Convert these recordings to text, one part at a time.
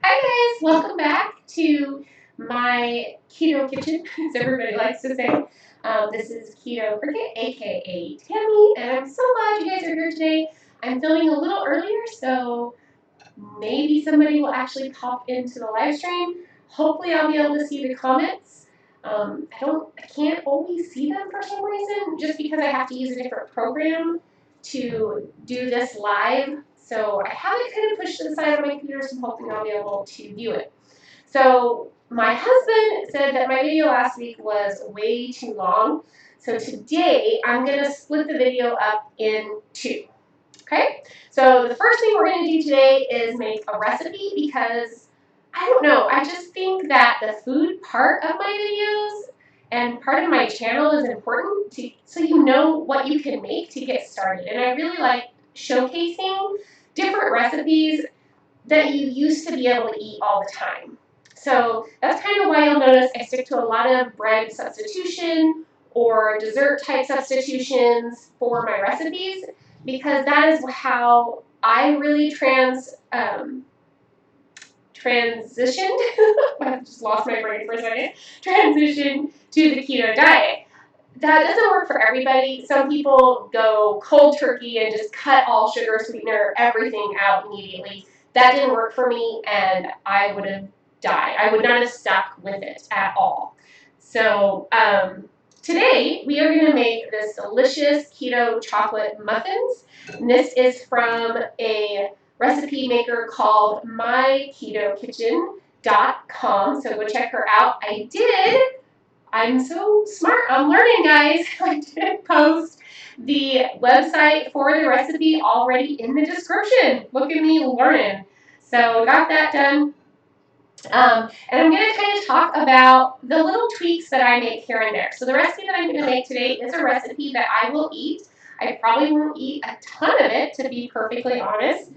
Hi guys, welcome back to my Keto Kitchen, as everybody likes to say. This is Keto Cricket, aka Tammy, and I'm so glad you guys are here today. I'm filming a little earlier, so maybe somebody will actually pop into the live stream. Hopefully I'll be able to see the comments. I can't always see them for some reason, just because I have to use a different program to do this live. So I have it kind of pushed to the side of my computer, so hopefully I'll be able to view it. So my husband said that my video last week was way too long. So today I'm going to split the video up in two. Okay? So the first thing we're going to do today is make a recipe because, I don't know, I just think that the food part of my videos and part of my channel is important so you know what you can make to get started. And I really like showcasing different recipes that you used to be able to eat all the time. So that's kind of why you'll notice I stick to a lot of bread substitution or dessert type substitutions for my recipes, because that is how I really transitioned. I just lost my brain for a second. Transition to the keto diet. That doesn't work for everybody. Some people go cold turkey and just cut all sugar, sweetener, everything out immediately. That didn't work for me, and I would have died. I would not have stuck with it at all. So today we are going to make this delicious keto chocolate muffins. And this is from a recipe maker called myketokitchen.com. So go check her out. I'm so smart. I'm learning, guys. I did post the website for the recipe already in the description. Look at me learning. So got that done. And I'm going to kind of talk about the little tweaks that I make here and there. So the recipe that I'm going to make today is a recipe that I will eat. I probably won't eat a ton of it, to be perfectly honest,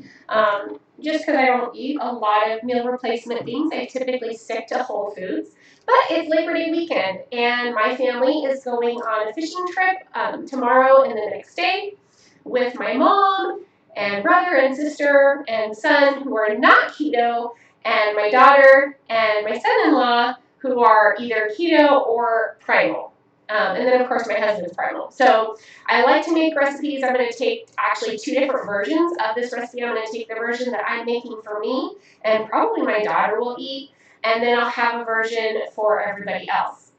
just because I don't eat a lot of meal replacement things. I typically stick to whole foods. But it's Labor Day weekend, and my family is going on a fishing trip tomorrow and the next day with my mom and brother and sister and son who are not keto, and my daughter and my son-in-law who are either keto or primal. And then, of course, my husband's primal. So I like to make recipes. I'm going to take actually two different versions of this recipe. I'm going to take the version that I'm making for me and probably my daughter will eat. And then I'll have a version for everybody else.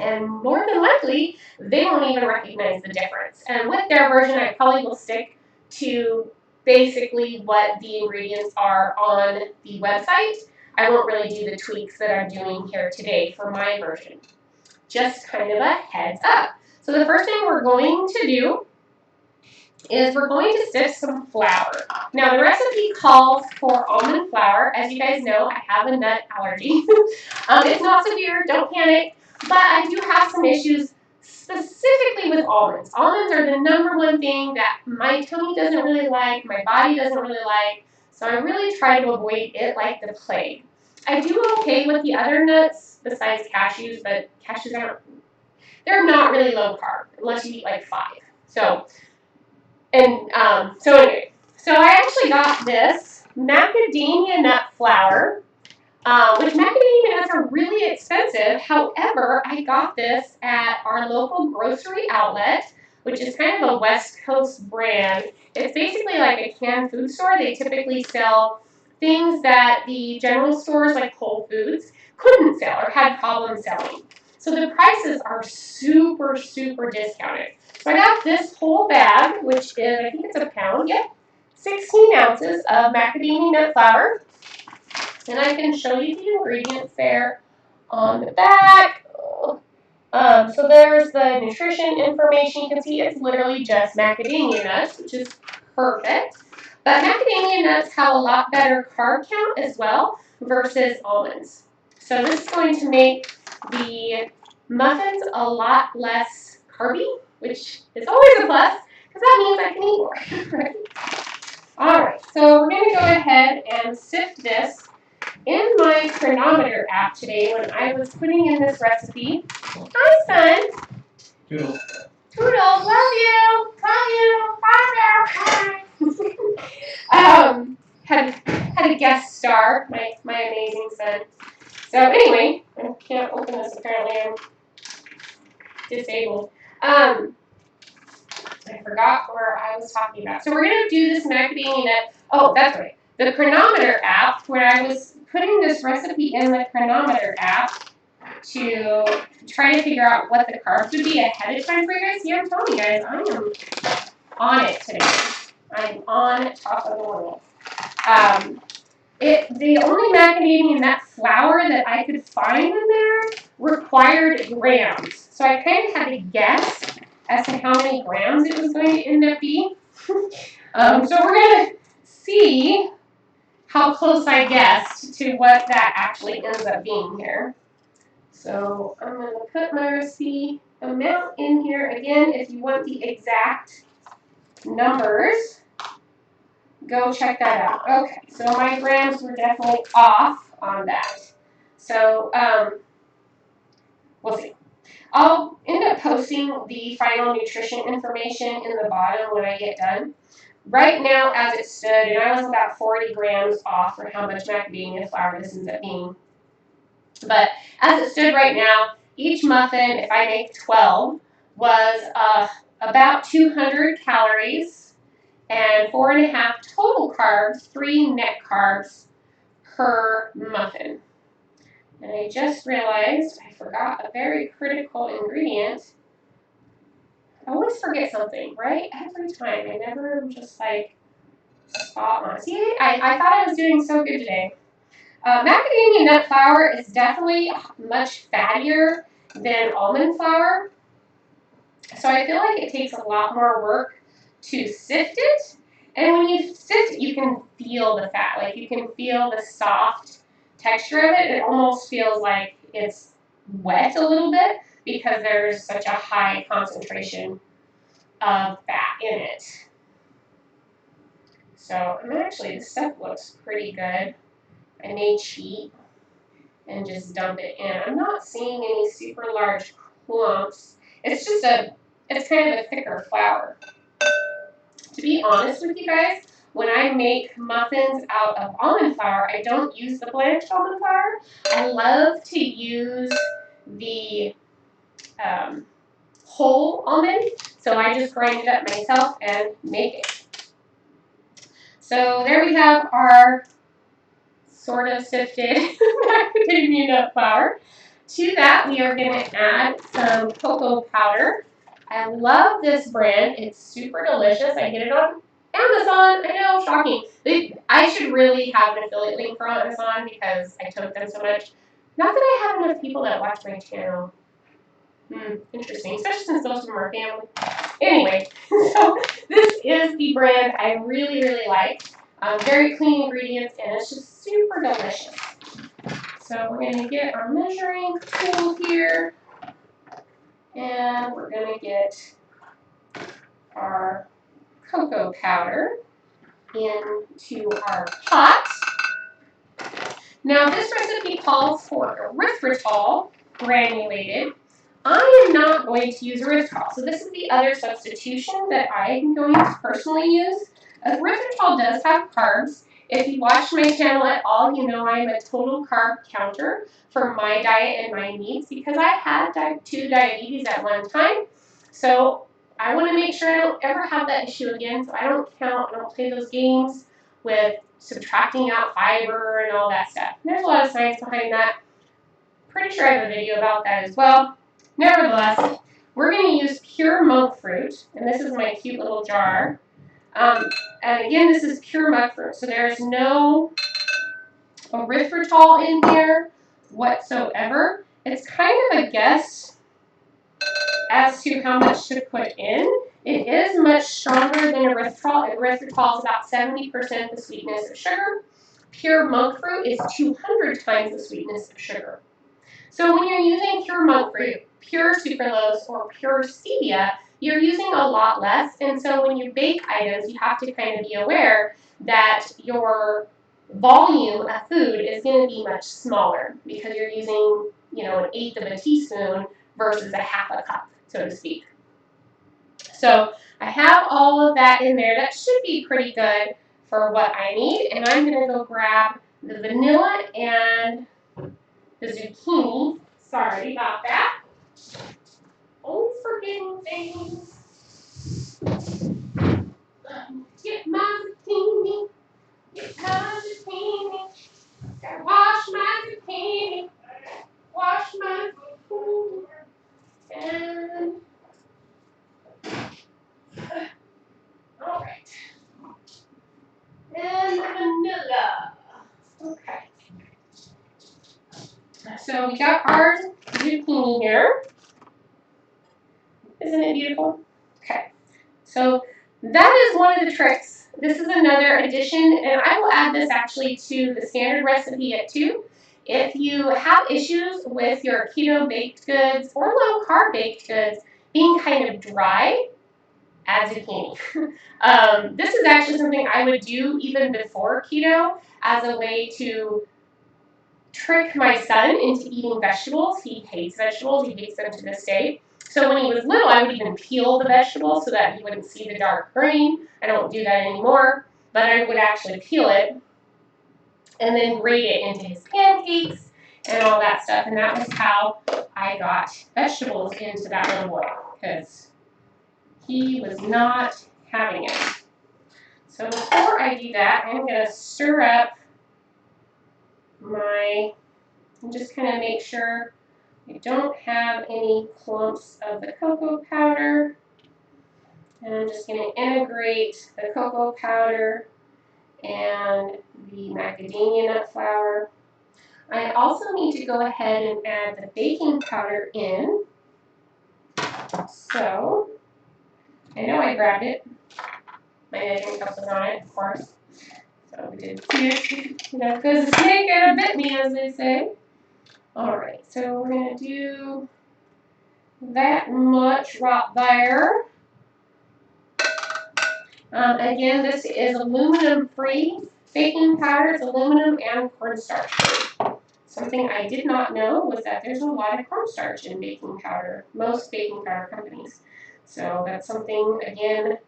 And more than likely, they won't even recognize the difference. And with their version, I probably will stick to basically what the ingredients are on the website. I won't really do the tweaks that I'm doing here today for my version. Just kind of a heads up. So the first thing we're going to do is we're going to sift some flour. Now the recipe calls for almond flour. As you guys know, I have a nut allergy. It's not severe, don't panic, but I do have some issues specifically with almonds. Almonds are the #1 thing that my tummy doesn't really like, my body doesn't really like, so I really try to avoid it like the plague. I do okay with the other nuts besides cashews, but cashews they're not really low carb unless you eat like 5. So anyway, so I actually got this macadamia nut flour, which macadamia nuts are really expensive. However, I got this at our local grocery outlet, which is kind of a West Coast brand. It's basically like a canned food store. They typically sell things that the general stores like Whole Foods couldn't sell or had problems selling. So the prices are super, super discounted. So I got this whole bag, which is, I think it's a pound, yep, 16 ounces of macadamia nut flour. And I can show you the ingredients there on the back. So there's the nutrition information. You can see it's literally just macadamia nuts, which is perfect. But macadamia nuts have a lot better carb count as well versus almonds. So this is going to make the muffins a lot less carby, which is always a plus, because that means I can eat more, right? All right, so we're going to go ahead and sift this. In my chronometer app today, when I was putting in this recipe, hi, son. Toodles. Toodles, love you. Love you. Bye now. Bye. Had to guest star, my amazing son. So anyway, I can't open this apparently. I'm disabled. I forgot where I was talking about. So we're going to do this macadamia nut. Oh, that's right. The Chronometer app, where I was putting this recipe in the Chronometer app to try to figure out what the carbs would be ahead of time for you guys. See, I'm telling you guys, I am on it today. I'm on top of the world. The only macadamia nut flour that I could find in there required grams. So I kind of had to guess as to how many grams it was going to end up being. So we're going to see how close I guessed to what that actually ends up being here. So I'm going to put my recipe amount in here. Again, if you want the exact numbers, go check that out. Okay, so my grams were definitely off on that. So we'll see. I'll end up posting the final nutrition information in the bottom when I get done. Right now, as it stood, and I was about 40 grams off for how much macadamia flour this ends up being. But as it stood right now, each muffin, if I make 12, was about 200 calories and 4.5 total carbs, 3 net carbs per muffin. And I just realized I forgot a very critical ingredient. I always forget something, right? Every time. I never just like spot on. See, I thought I was doing so good today. Macadamia nut flour is definitely much fattier than almond flour. So I feel like it takes a lot more work to sift it. And when you sift it, you can feel the fat. Like you can feel the soft texture of it. It almost feels like it's wet a little bit because there's such a high concentration of fat in it. So this stuff looks pretty good. I may cheat and just dump it in. I'm not seeing any super large clumps. It's kind of a thicker flour. To be honest with you guys, when I make muffins out of almond flour, I don't use the blanched almond flour. I love to use the whole almond, so I just grind it up myself and make it. So there we have our sort of sifted macadamia nut flour. To that, we are going to add some cocoa powder. I love this brand. It's super delicious. I get it on Amazon. I know, shocking. I should really have an affiliate link for Amazon because I took them so much. Not that I have enough people that watch my channel. Interesting, especially since most of them are family. Anyway, so this is the brand I really, really like. Very clean ingredients, and it's just super delicious. So we're going to get our measuring tool here, and we're going to get our cocoa powder into our pot. Now this recipe calls for erythritol granulated. I am not going to use erythritol, so this is the other substitution that I am going to personally use. Erythritol does have carbs. If you watch my channel at all, you know I'm a total carb counter for my diet and my needs because I had type 2 diabetes at one time. So I want to make sure I don't ever have that issue again, so I don't play those games with subtracting out fiber and all that stuff. And there's a lot of science behind that. Pretty sure I have a video about that as well. Nevertheless, we're going to use pure monk fruit, and this is my cute little jar. And again, this is pure monk fruit, so there's no erythritol in here whatsoever. It's kind of a guess as to how much to put in. It is much stronger than erythritol. Erythritol is about 70% the sweetness of sugar. Pure monk fruit is 200 times the sweetness of sugar. So when you're using pure monk fruit, pure sucralose, or pure stevia, you're using a lot less. And so when you bake items, you have to kind of be aware that your volume of food is going to be much smaller because you're using, an eighth of a teaspoon versus a half a cup, so to speak. So I have all of that in there. That should be pretty good for what I need. And I'm going to go grab the vanilla and the zucchini. Sorry about that. Oh, forgetting things. Get my zucchini. Get my zucchini. Gotta wash my zucchini. Wash my zucchini. And all right. And the vanilla. Okay. So we got our zucchini here. Isn't it beautiful? Okay. So that is one of the tricks. This is another addition, and I will add this actually to the standard recipe at 2. If you have issues with your keto baked goods or low carb baked goods being kind of dry, add zucchini. This is actually something I would do even before keto as a way to trick my son into eating vegetables. He hates vegetables. He hates them to this day. So when he was little, I would even peel the vegetables so that he wouldn't see the dark green. I don't do that anymore, but I would actually peel it and then grate it into his pancakes and all that stuff. And that was how I got vegetables into that little boy, because he was not having it. So before I do that, I'm going to stir up and just kind of make sure I don't have any clumps of the cocoa powder. And I'm just going to integrate the cocoa powder and the macadamia nut flour. I also need to go ahead and add the baking powder in. So, I know I grabbed it. My measuring cup was on it, of course. So we did 2. Because the snake and a bit me, as they say. Alright, so we're going to do that much right there. Again, this is aluminum-free baking powder. It's aluminum and cornstarch free. Something I did not know was that there's a lot of cornstarch in baking powder, most baking powder companies. So that's something, again,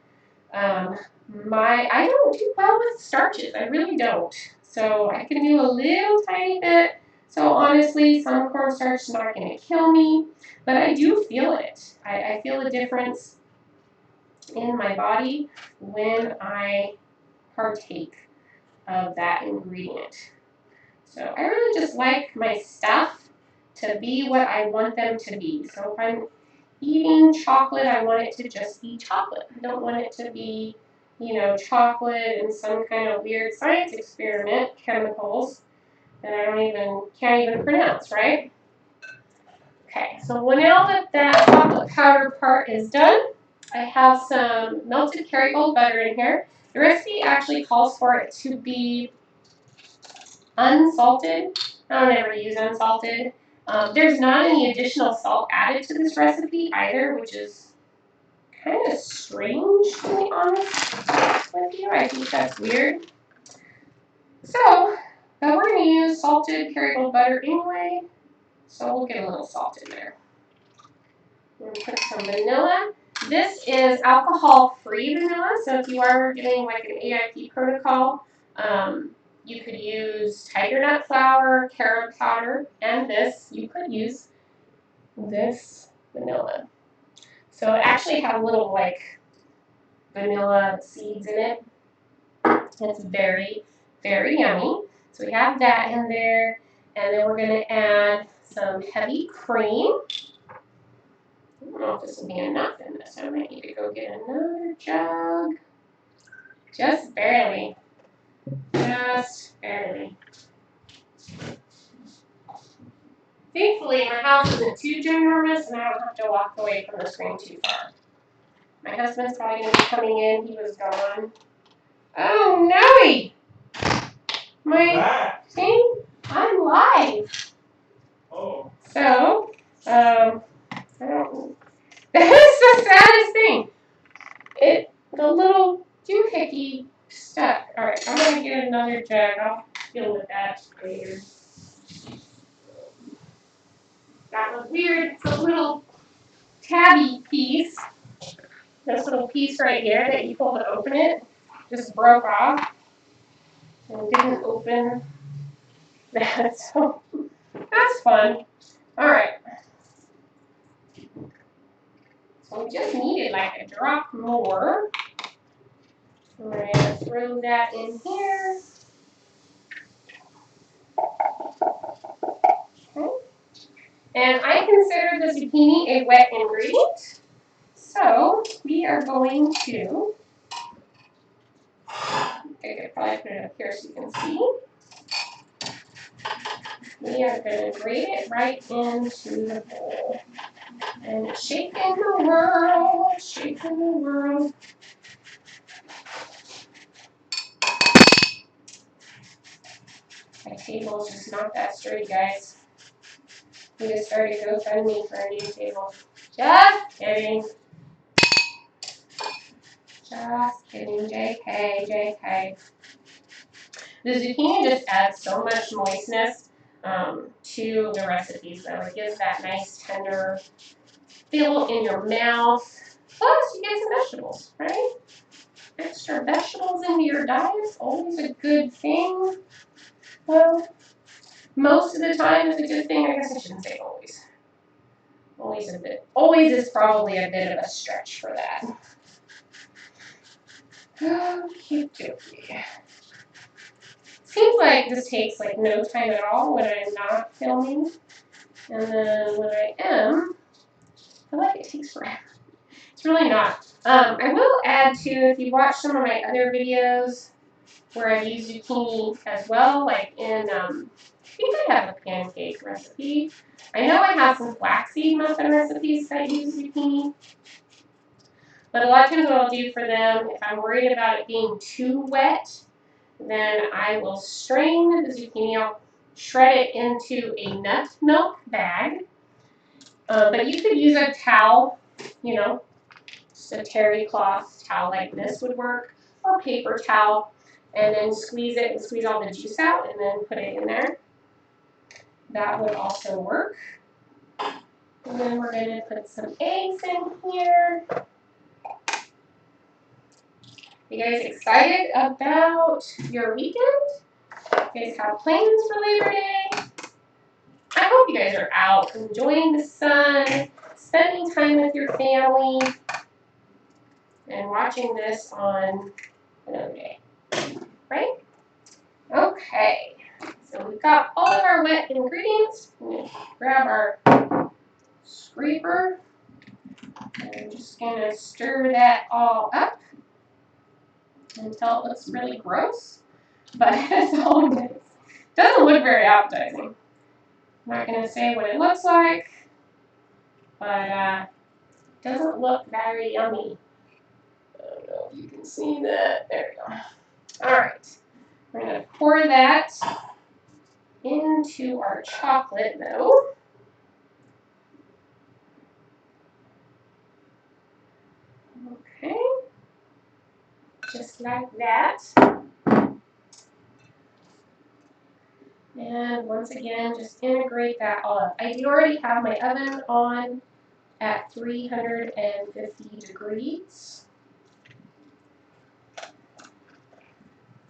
I don't do well with starches. I really don't. So I can do a little tiny bit. So honestly, some cornstarch is not going to kill me, but I do feel it. I feel a difference in my body when I partake of that ingredient. So I really just like my stuff to be what I want them to be. So if I'm eating chocolate, I want it to just be chocolate. I don't want it to be, chocolate and some kind of weird science experiment, chemicals that I can't even pronounce, right? Okay, so now that chocolate powder part is done, I have some melted Kerrygold butter in here. The recipe actually calls for it to be unsalted. I don't ever use unsalted. There's not any additional salt added to this recipe either, which is kind of strange, to be honest with you. I think that's weird. So, but we're going to use salted Kerrygold butter anyway, so we'll get a little salt in there. We're going to put some vanilla. This is alcohol-free vanilla, so if you are doing like an AIP protocol, you could use tiger nut flour, carob powder, and you could use this vanilla. So it actually has little vanilla seeds in it. It's very, very yummy. So we have that in there, and then we're going to add some heavy cream. I don't know if this will be enough in this. I might need to go get another jug. Just barely. Just barely. Thankfully, my house isn't too ginormous, and I don't have to walk away from the screen too far. My husband's probably going to be coming in. He was gone. Oh, no! See? I'm live. Oh. So, I don't. That is the saddest thing. The little doohickey stuck. All right, I'm gonna get another jug. I'll deal with that later. That was weird. It's a little tabby piece. This little piece right here that you pull to open it just broke off. open that. So that's fun. All right. So we just needed like a drop more. We're going to throw that in here. Okay. And I consider the zucchini a wet ingredient. So we are going to, I could probably put it up here so you can see. We are going to grate it right into the bowl. And shaking the world, shaking the world. My table is just not that sturdy, guys. We just started GoFundMe for a new table. Just kidding. Just kidding. JK, JK. The zucchini just adds so much moistness to the recipes, though. It gives that nice tender feel in your mouth. Plus, you get some vegetables, right? Extra vegetables into your diet is always a good thing. Well, most of the time it's a good thing. I guess I shouldn't say always. Always a bit. Always is probably a bit of a stretch for that. Okie dokie. Seems like this takes like no time at all when I'm not filming. And then when I am, I feel like it takes forever. It's really not. I will add to, if you watch some of my other videos where I use zucchini as well, like in, I think I have a pancake recipe. I know I have some flaxseed muffin recipes that use zucchini. But a lot of times what I'll do for them, if I'm worried about it being too wet, then I will strain the zucchini. I'll shred it into a nut milk bag. But you could use a towel, you know, just a terry cloth towel like this would work, or paper towel, and then squeeze it and squeeze all the juice out and then put it in there. That would also work. And then we're going to put some eggs in here. You guys excited about your weekend? You guys have plans for Labor Day? I hope you guys are out enjoying the sun, spending time with your family, and watching this on another day, right? Okay, so we've got all of our wet ingredients. I'm going to grab our scraper, and I'm just going to stir that all up until it looks really gross, but that's all it is. Doesn't look very appetizing. I'm not going to say what it looks like, but it doesn't look very yummy. I don't know if you can see that. There we go. All right. We're going to pour that into our chocolate, though. Okay. Just like that. And once again, just integrate that all up. I do already have my oven on at 350 degrees.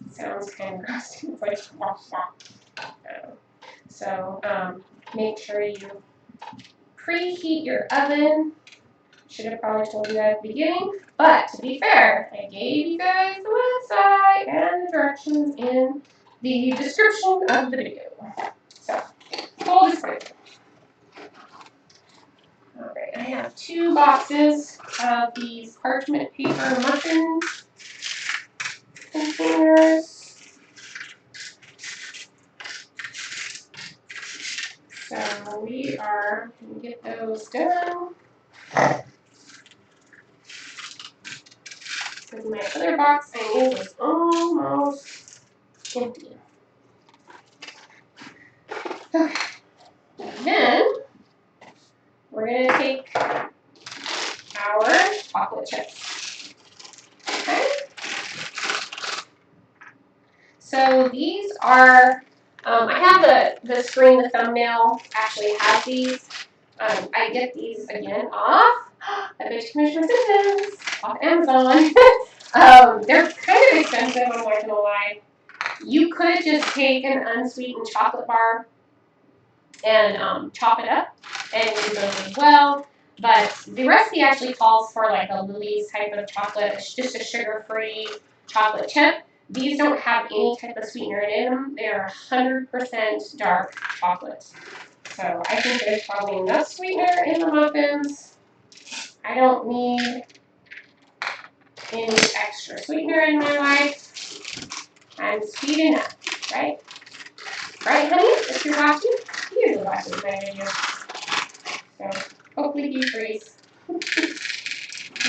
Sounds kind of gross. It's like so make sure you preheat your oven. Should have probably told you that at the beginning, but to be fair, I gave you guys the website and the directions in the description of the video. So, full disclaimer. Alright, I have 2 boxes of these parchment paper muffins containers. So we are going to get those done. Because my other box I made was almost empty. Okay. And then we're going to take our chocolate chips. Okay. So these are, I have the screen, the thumbnail actually has these. I get these again off. I bet you Commissioner Simpsons off Amazon. They're kind of expensive, I'm not gonna lie. You could just take an unsweetened chocolate bar and chop it up and use those as well. But the recipe actually calls for like a Lily's type of chocolate. It's just a sugar-free chocolate chip. These don't have any type of sweetener in them. They are 100% dark chocolate. So I think there's probably enough sweetener in the muffins. I don't need any extra sweetener in my life. I'm sweet enough, right? Right, honey? If you're watching, you usually watch my video. So hopefully you freeze.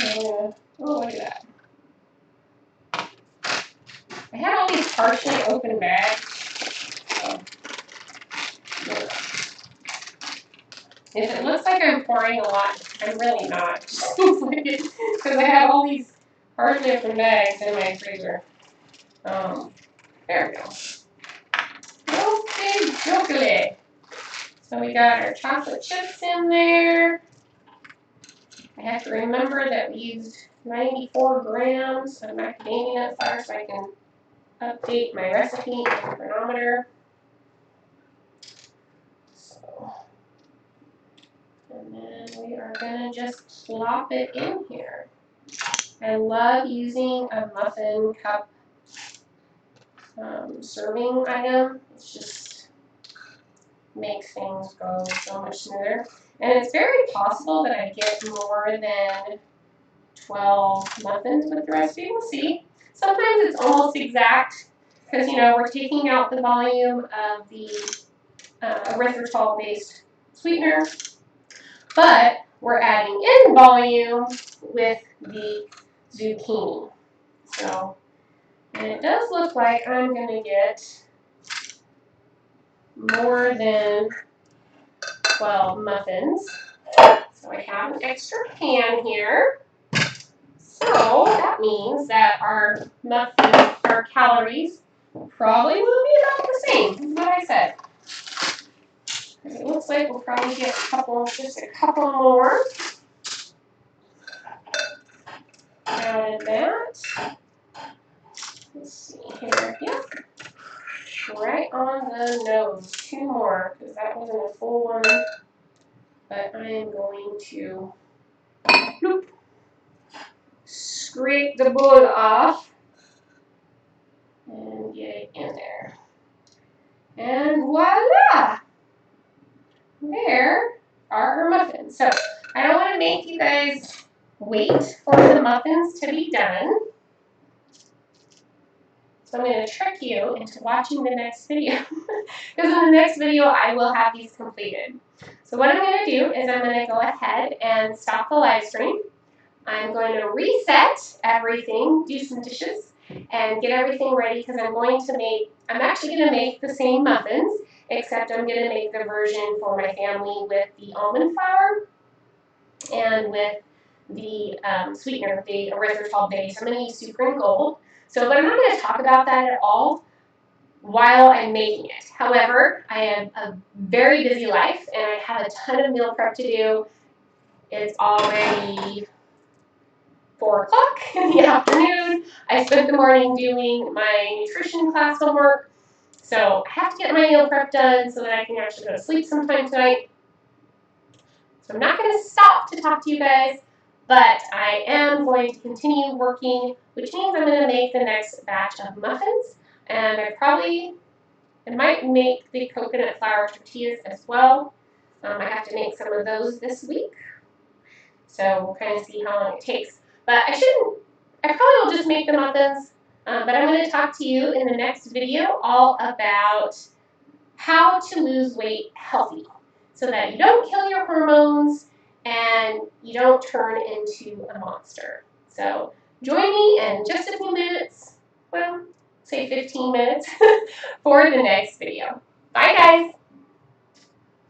Oh, look at that. I had all these partially open bags. So, if it looks like I'm pouring a lot, I'm really not. Because I have all these partially open bags in my freezer. There we go. Okay, chocolate. So we got our chocolate chips in there. I have to remember that we used 94 grams of macadamia nut flour so I can update my recipe and chronometer. So, and then we are going to just plop it in here. I love using a muffin cup serving item. It's just makes things go so much smoother. And it's very possible that I get more than 12 muffins with the recipe. We'll see. Sometimes it's almost exact because, you know, we're taking out the volume of the erythritol-based sweetener, but we're adding in volume with the zucchini. So, and it does look like I'm going to get more than 12 muffins. So I have an extra pan here. So that means that our muffins, our calories, probably will be about the same, is what I said. It looks like we'll probably get just a couple more out of that. Let's see here. Yep. Right on the nose. 2 more, because that wasn't a full one. But I am going to bloop, scrape the bowl off and get it in there. And voila! There are our muffins. So I don't want to make you guys wait for the muffins to be done. So I'm going to trick you into watching the next video. Because in the next video, I will have these completed. So what I'm going to do is I'm going to go ahead and stop the live stream. I'm going to reset everything, do some dishes, and get everything ready because I'm actually going to make the same muffins, except I'm going to make the version for my family with the almond flour and with the sweetener, the erythritol base. I'm going to use Super and Gold. So, but I'm not going to talk about that at all while I'm making it. However, I have a very busy life and I have a ton of meal prep to do. It's already 4 o'clock in the afternoon. I spent the morning doing my nutrition class homework. So I have to get my meal prep done so that I can actually go to sleep sometime tonight. So I'm not going to stop to talk to you guys, but I am going to continue working, which means I'm going to make the next batch of muffins. And I might make the coconut flour tortillas as well. I have to make some of those this week. So we'll kind of see how long it takes. But I probably will just make the muffins. But I'm going to talk to you in the next video all about how to lose weight healthy so that you don't kill your hormones and you don't turn into a monster. So join me in just a few minutes, well, say 15 minutes, for the next video. Bye, guys.